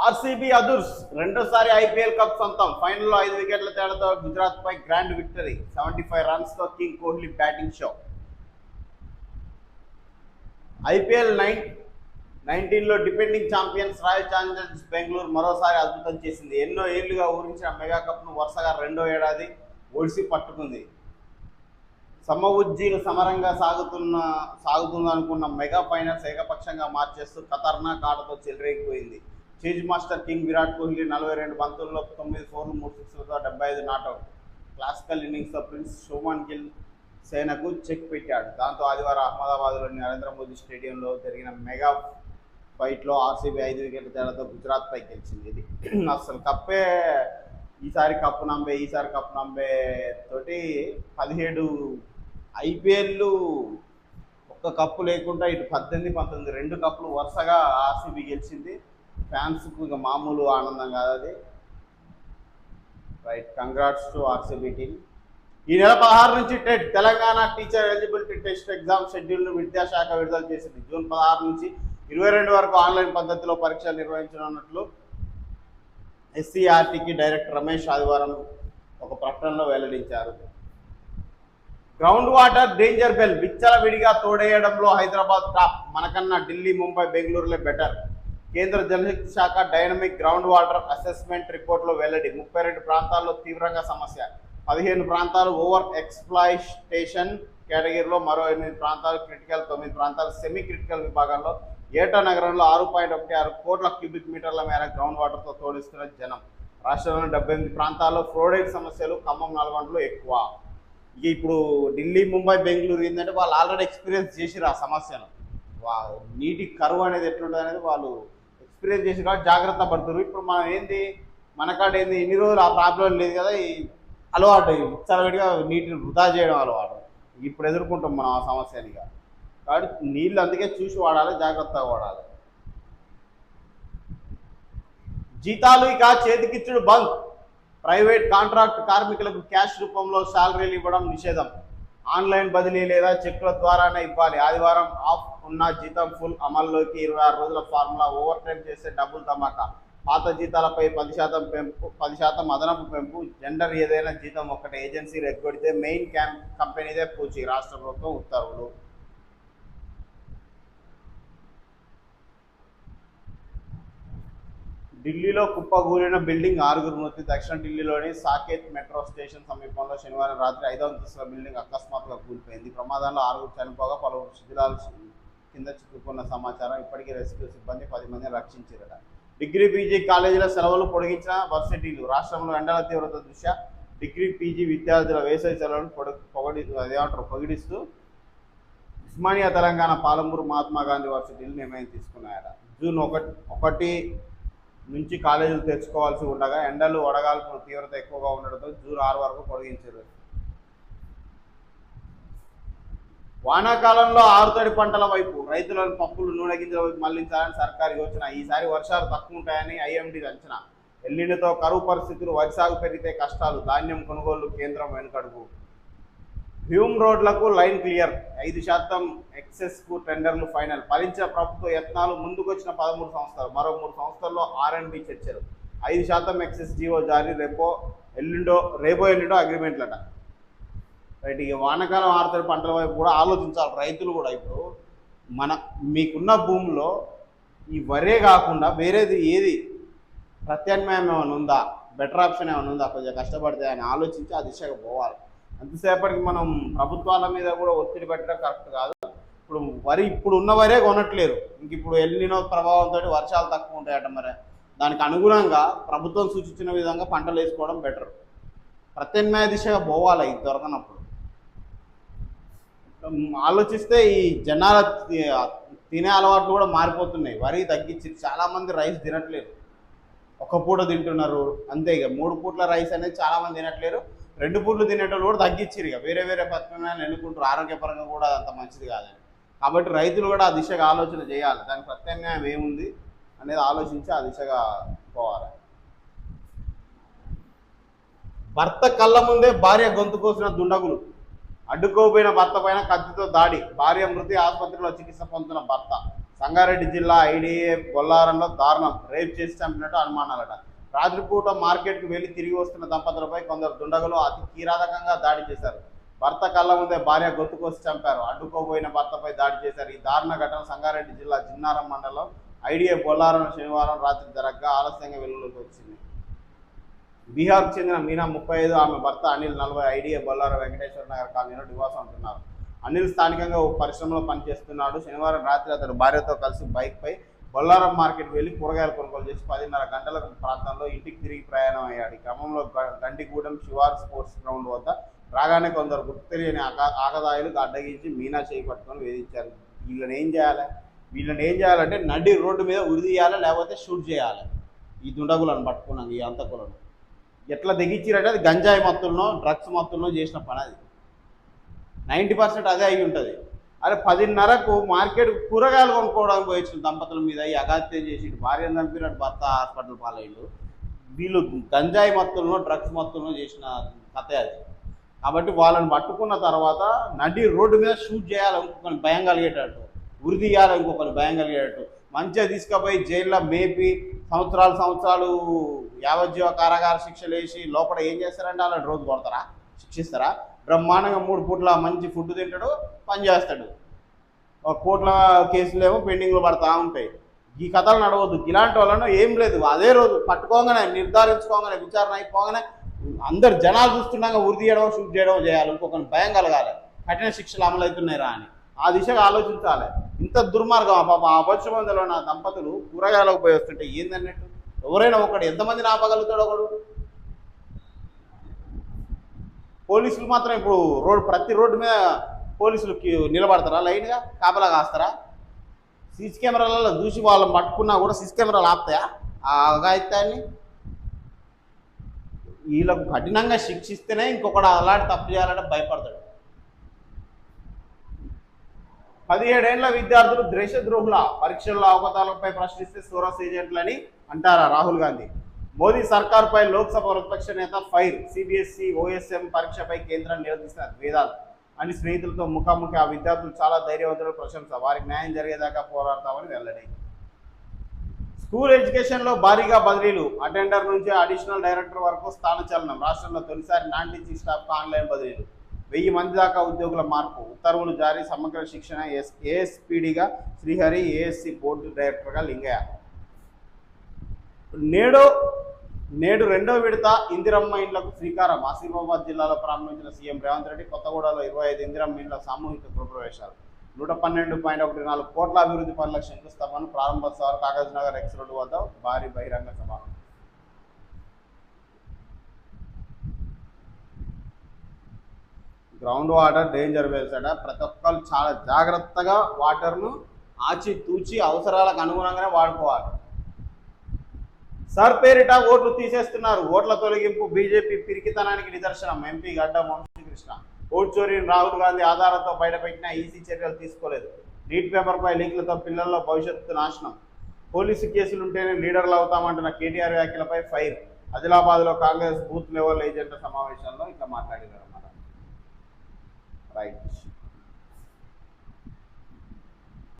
RCB అదుర్స్ రెండోసారి IPL cup సొంతం. ఫైనల్లో 5 వికెట్ల తేడాతో గుజరాత్ పై గ్రాండ్ విక్టరీ. 75 రన్స్ తో king Kohli batting show. IPL 19లో defending champions Royal Challengers Bengaluru మరోసారి అద్భుతం చేసింది. ఎన్నో ఏళ్లుగా ఊరించిన మెగా కప్ను వరుసగా రెండో ఏడాది ఒడిసి పట్టుకుంది. సమవుజ్జీలు సమరంగా సాగుతుందనుకున్న మెగా ఫైనల్స్ ఏకపక్షంగా మార్చేస్తూ ఖతర్నాక్ ఆటతో చెలరేగిపోయింది. Chase master king Virat Kohli 42 బంతుల్లో 9 ఫోర్లు 3 సిక్స్లతో 75 నాట్అవుట్. క్లాసికల్ ఇన్నింగ్స్తో ప్రిన్స్ శుభ్మన్ గిల్ సేనకు చెక్ పెట్టాడు. దాంతో ఆదివారం అహ్మదాబాద్లోని నరేంద్ర మోదీ స్టేడియంలో జరిగిన మెగా ఫైట్లో ఆర్సీబీ 5 వికెట్ల తేడాతో గుజరాత్ పై గెలిచింది. ఇది అసలు కప్పే ఈసారి కప్పు నంబే తోటి 17 ఐపీఎల్ ఒక్క కప్పు లేకుండా ఇటు 18, 19 2 కప్పులు వరుసగా ఆర్సీబీ గెలిచింది. ఫ్యాన్స్కు ఇక మామూలు ఆనందం కాదు అది. Right, congrats to RCB team. ఈ నెల 16 నుంచి TET Telangana teacher eligibility test exam షెడ్యూల్ను విద్యాశాఖ విడుదల చేసింది. జూన్ 16 నుంచి 22 వరకు ఆన్లైన్ పద్ధతిలో పరీక్షలు నిర్వహించనున్నట్లు ఎస్సీఆర్టీకి డైరెక్టర్ రమేష్ ఆదివారం ఒక ప్రకటనలో వెల్లడించారు. గ్రౌండ్ వాటర్ డేంజర్ బెల్ విచ్చలవిడిగా తోడేయడంలో హైదరాబాద్ టాప్. మనకన్నా ఢిల్లీ, ముంబై, బెంగళూరులే బెటర్. కేంద్ర జలశక్తి శాఖ డైనమిక్ గ్రౌండ్ వాటర్ అసెస్మెంట్ రిపోర్టులో వెల్లడి. 32 ప్రాంతాల్లో తీవ్రంగా సమస్య. 15 ప్రాంతాలు ఓవర్ ఎక్స్ప్లాయిటేషన్ కేటగిరీలో, మరో 8 ప్రాంతాలు క్రిటికల్, 9 ప్రాంతాలు సెమీ క్రిటికల్ విభాగాల్లో. ఏటా నగరంలో 6.16 కోట్ల క్యూబిక్ మీటర్ల మేర గ్రౌండ్ వాటర్తో తోడిస్తున్న జనం. రాష్ట్రంలోని 78 ప్రాంతాల్లో ఫ్లోరైడ్ సమస్యలు, ఖమ్మం, నల్గొండలో ఎక్కువ. ఇక ఇప్పుడు ఢిల్లీ, ముంబై, బెంగళూరు ఏంటంటే వాళ్ళు ఆల్రెడీ ఎక్స్పీరియన్స్ చేసిరు ఆ సమస్యను. నీటి కరువు అనేది ఎట్లుంటుంది అనేది వాళ్ళు ఎక్స్పీరియన్స్ చేసి కాబట్టి జాగ్రత్త పడుతున్నారు. ఇప్పుడు మనం మనకాడ ఇన్ని రోజులు ఆ ప్రాబ్లం లేదు కదా, ఈ అలవాటు విచ్చలవిడిగా నీటిని వృధా చేయడం అలవాటు. ఇప్పుడు ఎదుర్కొంటాం మనం ఆ సమస్యని. కాబట్టి నీళ్ళు అందుకే చూసి వాడాలి, జాగ్రత్తగా వాడాలి. జీతాలు ఇక చేతికిచ్చుడు బంద్. ప్రైవేట్ కాంట్రాక్ట్ కార్మికులకు క్యాష్ రూపంలో శాలరీలు ఇవ్వడం నిషేధం. ఆన్లైన్ బదిలీ లేదా చెక్కుల ద్వారానే ఇవ్వాలి. ఆదివారం ఆఫ్ ఉన్న జీతం ఫుల్ అమల్లోకి. 26 రోజుల ఫార్ములా. ఓవర్ టైం చేస్తే డబ్బులు ధమాకా. పాత జీతాలపై 10% పెంపు, 10% అదనపు పెంపు. జెండర్ ఏదైనా జీతం ఒక్కటే. ఏజెన్సీలు ఎగ్గొడితే మెయిన్ కంపెనీదే పూచి. రాష్ట్ర ప్రభుత్వం ఉత్తర్వులు. ఢిల్లీలో కుప్పగూలిన బిల్డింగ్, 6 మృతి. దక్షిణ ఢిల్లీలోని సాకేత్ మెట్రో స్టేషన్ సమీపంలో శనివారం రాత్రి 5వ అంతస్తుల బిల్డింగ్ అకస్మాత్తుగా కూలిపోయింది. ప్రమాదంలో 6 చనిపోగా పలువురు శిథిలాలు కింద చిక్కుకున్న సమాచారం. ఇప్పటికీ రెస్క్యూ సిబ్బంది 10 మందిని రక్షించారట. డిగ్రీ, పీజీ కాలేజీల సెలవులు పొడిగించిన వర్సిటీలు. రాష్ట్రంలో ఎండల తీవ్రత దృష్ట్యా డిగ్రీ, పీజీ విద్యార్థుల వేసవి సెలవులను పొగిడిస్తూ ఉస్మానియా తెలంగాణ, పాలమూరు మహాత్మా గాంధీ వర్సిటీలు నిర్ణయం తీసుకున్నాయట. జూన్ 1 నుంచి కాలేజీలు తెచ్చుకోవాల్సి ఉండగా ఎండలు, వడగాల్పుల తీవ్రత ఎక్కువగా ఉండడంతో జూన్ 6 వరకు పొడిగించారు. వానాకాలంలో ఆరుతడి పంటల వైపు రైతులను పప్పులు, నూనె గింజల వైపు మళ్లించాలని సర్కారు యోచన. ఈసారి వర్షాలు తక్కువ ఉంటాయని ఐఎండీ అంచనా. ఎల్నినోతో కరువు పరిస్థితులు, వరి సాగు పెరిగితే కష్టాలు. ధాన్యం కొనుగోలు కేంద్రం వెనుకడుగు. హ్యూమ్ రోడ్లకు లైన్ క్లియర్. 5% ఎక్సెస్కు టెండర్లు ఫైనల్. ఫలించిన ప్రభుత్వ యత్నాలు. ముందుకొచ్చిన 13 సంస్థలు. మరో 3 సంస్థల్లో R&B చర్చలు. 5% ఎక్సెస్ జీవో జారీ. రేపో ఎల్లుండో అగ్రిమెంట్లట. రైట్, ఇక వానాకాలం ఆరుతడి పంటల వైపు కూడా ఆలోచించాలి రైతులు కూడా. ఇప్పుడు మీకున్న భూమిలో ఈ వరే కాకుండా వేరేది ఏది ప్రత్యామ్నాయం ఏమైనా ఉందా, బెటర్ ఆప్షన్ ఏమైనా ఉందా, కొంచెం కష్టపడితే అని ఆలోచించి ఆ దిశగా పోవాలి. అంతసేపటికి మనం ప్రభుత్వాల మీద కూడా ఒత్తిడి పెట్టడం కరెక్ట్ కాదు. ఇప్పుడు ఉన్న వరే కొనట్లేరు. ఇంక ఇప్పుడు ఎల్నినో ప్రభావంతో వర్షాలు తక్కువ ఉంటాయట. మరి దానికి అనుగుణంగా ప్రభుత్వం సూచించిన విధంగా పంటలు వేసుకోవడం బెటర్. ప్రత్యామ్నాయ దిశగా పోవాలి. ఇది దొరకనప్పుడు ఆలోచిస్తే ఈ జనాల తినే అలవాట్లు కూడా మారిపోతున్నాయి. వరి తగ్గించి చాలామంది రైస్ తినట్లేరు, ఒక పూట తింటున్నారు అంతే. ఇక 3 పూట్ల రైస్ అనేది చాలామంది తినట్లేరు. 2 పూట్లు తినేటోళ్ళు కూడా తగ్గించారు. ఇక వేరే ప్రత్యామ్నాయాలు ఎన్నుకుంటారు. ఆరోగ్యపరంగా కూడా అంత మంచిది కాదని. కాబట్టి రైతులు కూడా ఆ దిశగా ఆలోచన చేయాలి. దానికి ప్రత్యామ్నాయం ఏముంది అనేది ఆలోచించి ఆ దిశగా పోవాలి. భర్త కళ్ళ ముందే భార్య గొంతు కోసిన దుండగులు. అడ్డుకోబోయిన భర్త పైన కత్తితో దాడి. భార్య మృతి. ఆసుపత్రిలో చికిత్స పొందుతున్న భర్త. సంగారెడ్డి జిల్లా ఐడిఏ బొల్లారంలో దారుణం, రేప్ చేసి చంపినట్టు అనుమానాలట. రాత్రిపూట మార్కెట్కు వెళ్లి తిరిగి వస్తున్న దంపతులపై కొందరు దుండగులు అతి కిరాతకంగా దాడి చేశారు. భర్త కళ్ళ ముందే భార్య గొంతుకోసి చంపారు. అడ్డుకోబోయిన భర్తపై దాడి చేశారు. ఈ దారుణ ఘటన సంగారెడ్డి జిల్లా జిన్నారం మండలం ఐడిఏ బొల్లారం శనివారం రాత్రి జరగ్గా ఆలస్యంగా వెలుగులోకి వచ్చింది. బీహార్కు చెందిన మీనా 35, ఆమె భర్త అనిల్ 40 ఐడిఏ బొల్లారం వెంకటేశ్వర నగర్ కాలనీలో నివాసం ఉంటున్నారు. అనిల్ స్థానికంగా ఓ పరిశ్రమలో పనిచేస్తున్నాడు. శనివారం రాత్రి అతడు భార్యతో కలిసి బైక్పై బొల్లారం మార్కెట్ వెళ్లి కూరగాయలు కొనుగోలు చేసి 10:30 గంటల ప్రాంతంలో ఇంటికి తిరిగి ప్రయాణం అయ్యాడు. ఈ క్రమంలో గండిగూడెం శివార్ స్పోర్ట్స్ గ్రౌండ్ వద్ద రాగానే కొందరు గుర్తు తెలియని ఆగదాయిలు అడ్డగించి మీనా చేయి పట్టుకొని వేధించారు. వీళ్ళని ఏం చేయాలంటే నడి రోడ్డు మీద ఉరి తీయాలి, లేకపోతే షూట్ చేయాలి. ఈ దుండగులను పట్టుకున్నాం, ఈ అంతకులను ఎట్లా తెగించారంటే అది గంజాయి మత్తుల్లో డ్రగ్స్ మత్తుల్లో చేసిన పని. అది 90% అదే అయి ఉంటుంది. అరే 10:30కు మార్కెట్ కూరగాయలు కొనుక్కోవడానికి పోయించిన దంపతుల మీద ఈ అగాత్యం చేసి భార్యను చంపినట్టు భర్త హాస్పిటల్ పాలయ్యిండు. వీళ్ళు గంజాయి మత్తుల్లో డ్రగ్స్ మత్తుల్లో చేసిన కథ అది. కాబట్టి వాళ్ళని పట్టుకున్న తర్వాత నడి రోడ్డు మీద షూట్ చేయాలి, ఇంకొకరిని భయం కలిగేటట్టు, ఉరి తీయాలి, ఇంకొకరిని భయం కలిగేటట్టు, మంచిగా తీసుకుపోయి జైల్లో మేపి సంవత్సరాలు యావజ్జీవ కారాగార శిక్షలు వేసి లోపల ఏం చేస్తారంటే వాళ్ళని రోజు కొడతారా, శిక్షిస్తారా? బ్రహ్మాండంగా 3 పూట్ల మంచి ఫుడ్ తింటాడు, పని చేస్తాడు. కోట్ల కేసులు ఏమో పెండింగ్లో పడతా ఉంటాయి. ఈ కథలు నడవద్దు. ఇలాంటి వాళ్ళను ఏం లేదు, అదే రోజు పట్టుకోగానే నిర్ధారించుకోగానే విచారణ అయిపోగానే అందరు జనాలు చూస్తుండగా ఉరి తీయడం షూట్ చేయడం చేయాలి, ఇంకొకరిని భయం కలగాలి, కఠిన శిక్షలు అమలు అవుతున్నాయిరా అని ఆ దిశగా ఆలోచించాలి. ఇంత దుర్మార్గం ఆ అపరిశుభంలో నా దంపతులు కూరగాయలకు పోయి వస్తుంటే ఏందన్నట్టు ఎవరైనా ఒకడు ఎంతమందిని ఆపగలుగుతాడు? ఒకడు పోలీసులు మాత్రం ఇప్పుడు ప్రతి రోడ్డు మీద పోలీసులకి నిలబడతారా? లైన్గా కాపలా కాస్తారా? సీసీ కెమెరాలలో చూసి వాళ్ళని పట్టుకున్నా కూడా సీసీ కెమెరాలు ఆపుతాయా ఆ అఘాయిత్యాన్ని? వీళ్ళకు కఠినంగా శిక్షిస్తేనే ఇంకొకడు అలాంటి తప్పు చేయాలంటే భయపడతాడు. 17 ఏళ్ల విద్యార్థులు దేశద్రోహుల పరీక్షల్లో అవకతవకలపై ప్రశ్నిస్తే సోరస్ ఏజెంట్లని అంటారా రాహుల్ గాంధీ? మోదీ సర్కార్పై లోక్సభ ప్రతిపక్ష నేత ఫైర్. సిబిఎస్ఈ ఓఎస్ఎం పరీక్షపై కేంద్రాన్ని నిలదీసిన వేదాలు అని స్నేహితులతో ముఖాముఖి. ఆ విద్యార్థులు చాలా ధైర్యవంతులు, ప్రశంస. వారికి న్యాయం జరిగేదాకా పోరాడతామని వెల్లడి. స్కూల్ ఎడ్యుకేషన్లో భారీగా బదిలీలు. అటెండర్ నుంచి అడిషనల్ డైరెక్టర్ వరకు స్థానచలనం. రాష్ట్రంలో తొలిసారి నాన్ టీచింగ్ స్టాఫ్కు ఆన్లైన్ బదిలీలు. 1000 మంది దాకా ఉద్యోగుల మార్పు. ఉత్తర్వులు జారీ. సమగ్ర శిక్షణ. ఏఎస్పీడీగా శ్రీహరి, ఏఎస్సీ బోర్డు డైరెక్టర్గా లింగయ్య. నేడు రెండో విడత ఇందిరమ్మ ఇండ్లకు శ్రీకారం. ఆసిఫాబాద్ జిల్లాలో ప్రారంభించిన సీఎం రేవంత్ రెడ్డి. కొత్తగూడలో 25 ఇందిరమ్మ ఇండ్ల సామూహిక గృహప్రవేశాలు. 112.14 కోట్ల అభివృద్ధి పనులకు శంకుస్థాపన. ప్రారంభోత్సవాలు. కాగజ్ నగర్ ఎక్స్ రోడ్డు వద్ద భారీ బహిరంగ సభ. గ్రౌండ్ వాటర్ డేంజర్ వేల్స్ అట. ప్రతి ఒక్కరు చాలా జాగ్రత్తగా వాటర్ను ఆచితూచి అవసరాలకు అనుగుణంగానే వాడుకోవాలి. సార్ పేరిట ఓట్లు తీసేస్తున్నారు. ఓట్ల తొలగింపు బీజేపీ పిరికితనానికి నిదర్శనం. ఎంపీ గడ్డ వంశీకృష్ణ. ఓటు చోరీని రాహుల్ గాంధీ ఆధారంతో బయటపెట్టిన ఈసీ చర్యలు తీసుకోలేదు. నీట్ పేపర్పై లీక్లతో పిల్లల్లో భవిష్యత్తు నాశనం. పోలీసు కేసులుంటేనే లీడర్లు అవుతామంటున్న కేటీఆర్ వ్యాఖ్యలపై ఫైర్. ఆదిలాబాద్లో కాంగ్రెస్ బూత్ లెవెల్ ఏజెంట్ల సమావేశంలో ఇట్లా మాట్లాడారు అన్నమాట. రైట్.